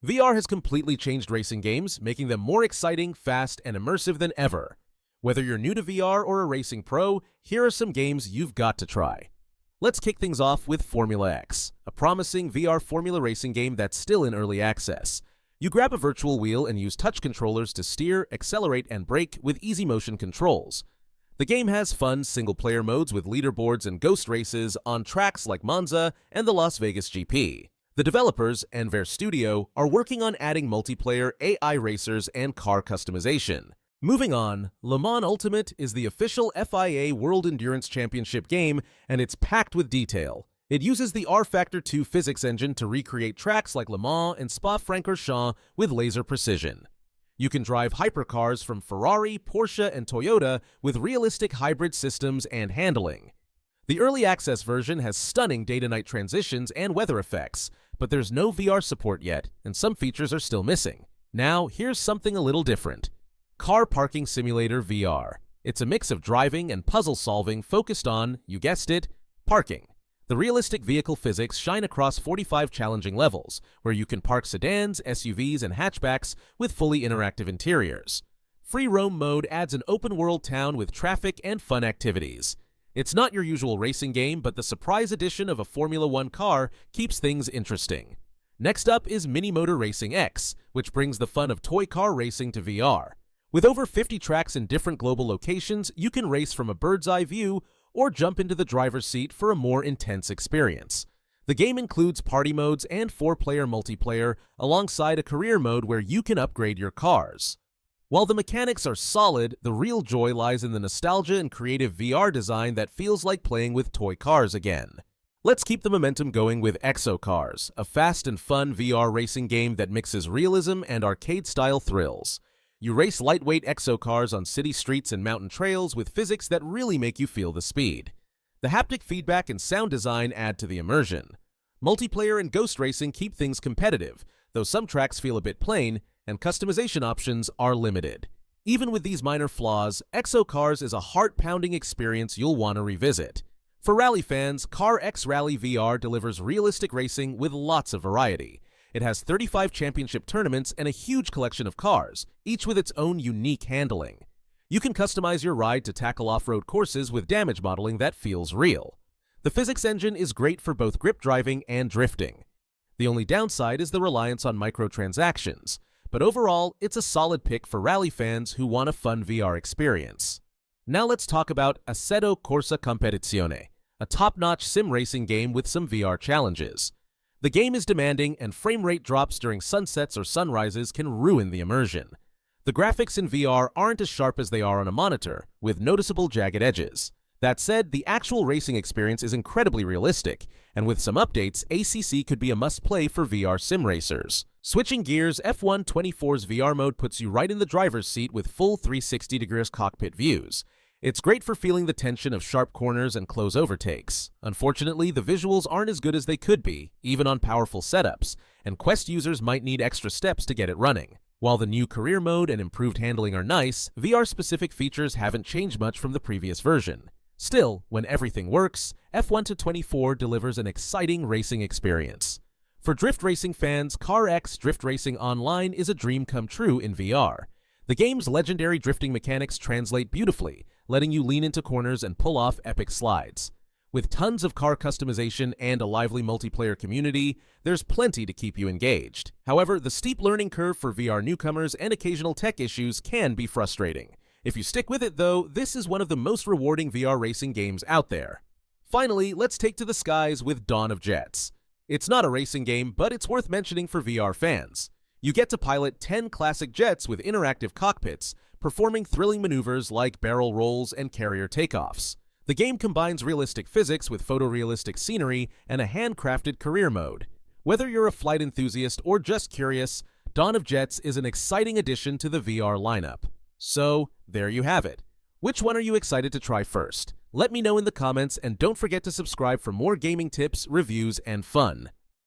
VR has completely changed racing games, making them more exciting, fast, and immersive than ever. Whether you're new to VR or a racing pro, here are some games you've got to try. Let's kick things off with FormulaX, a promising VR formula racing game that's still in early access. You grab a virtual wheel and use touch controllers to steer, accelerate, and brake with easy motion controls. The game has fun single-player modes with leaderboards and ghost races on tracks like Monza and the Las Vegas GP. The developers, Enver Studio, are working on adding multiplayer AI racers and car customization. Moving on, Le Mans Ultimate is the official FIA World Endurance Championship game, and it's packed with detail. It uses the R-Factor 2 physics engine to recreate tracks like Le Mans and Spa-Francorchamps with laser precision. You can drive hypercars from Ferrari, Porsche, and Toyota with realistic hybrid systems and handling. The early access version has stunning day-to-night transitions and weather effects, but there's no VR support yet, and some features are still missing. Now, here's something a little different. Car Parking Simulator VR. It's a mix of driving and puzzle solving focused on, you guessed it, parking. The realistic vehicle physics shine across 45 challenging levels, where you can park sedans, SUVs, and hatchbacks with fully interactive interiors. Free roam mode adds an open-world town with traffic and fun activities. It's not your usual racing game, but the surprise addition of a Formula One car keeps things interesting. Next up is Mini Motor Racing X, which brings the fun of toy car racing to VR. With over 50 tracks in different global locations, you can race from a bird's-eye view or jump into the driver's seat for a more intense experience. The game includes party modes and 4-player multiplayer, alongside a career mode where you can upgrade your cars. While the mechanics are solid, the real joy lies in the nostalgia and creative VR design that feels like playing with toy cars again. Let's keep the momentum going with EXOcars, a fast and fun VR racing game that mixes realism and arcade-style thrills. You race lightweight EXOcars on city streets and mountain trails with physics that really make you feel the speed. The haptic feedback and sound design add to the immersion. Multiplayer and ghost racing keep things competitive, though some tracks feel a bit plain, and customization options are limited. Even with these minor flaws, EXOcars is a heart-pounding experience you'll want to revisit. For rally fans, CarX Rally VR delivers realistic racing with lots of variety. It has 35 championship tournaments and a huge collection of cars, each with its own unique handling. You can customize your ride to tackle off-road courses with damage modeling that feels real. The physics engine is great for both grip driving and drifting. The only downside is the reliance on microtransactions, but overall, it's a solid pick for rally fans who want a fun VR experience. Now let's talk about Assetto Corsa Competizione, a top-notch sim racing game with some VR challenges. The game is demanding, and frame rate drops during sunsets or sunrises can ruin the immersion. The graphics in VR aren't as sharp as they are on a monitor, with noticeable jagged edges. That said, the actual racing experience is incredibly realistic, and with some updates, ACC could be a must-play for VR sim racers. Switching gears, F124's VR mode puts you right in the driver's seat with full 360-degree cockpit views. It's great for feeling the tension of sharp corners and close overtakes. Unfortunately, the visuals aren't as good as they could be, even on powerful setups, and Quest users might need extra steps to get it running. While the new career mode and improved handling are nice, VR-specific features haven't changed much from the previous version. Still, when everything works, F124 delivers an exciting racing experience. For drift racing fans, CarX Drift Racing Online is a dream come true in VR. The game's legendary drifting mechanics translate beautifully, letting you lean into corners and pull off epic slides. With tons of car customization and a lively multiplayer community, there's plenty to keep you engaged. However, the steep learning curve for VR newcomers and occasional tech issues can be frustrating. If you stick with it though, this is one of the most rewarding VR racing games out there. Finally, let's take to the skies with Dawn of Jets. It's not a racing game, but it's worth mentioning for VR fans. You get to pilot 10 classic jets with interactive cockpits, performing thrilling maneuvers like barrel rolls and carrier takeoffs. The game combines realistic physics with photorealistic scenery and a handcrafted career mode. Whether you're a flight enthusiast or just curious, Dawn of Jets is an exciting addition to the VR lineup. So, there you have it. Which one are you excited to try first? Let me know in the comments, and don't forget to subscribe for more gaming tips, reviews, and fun.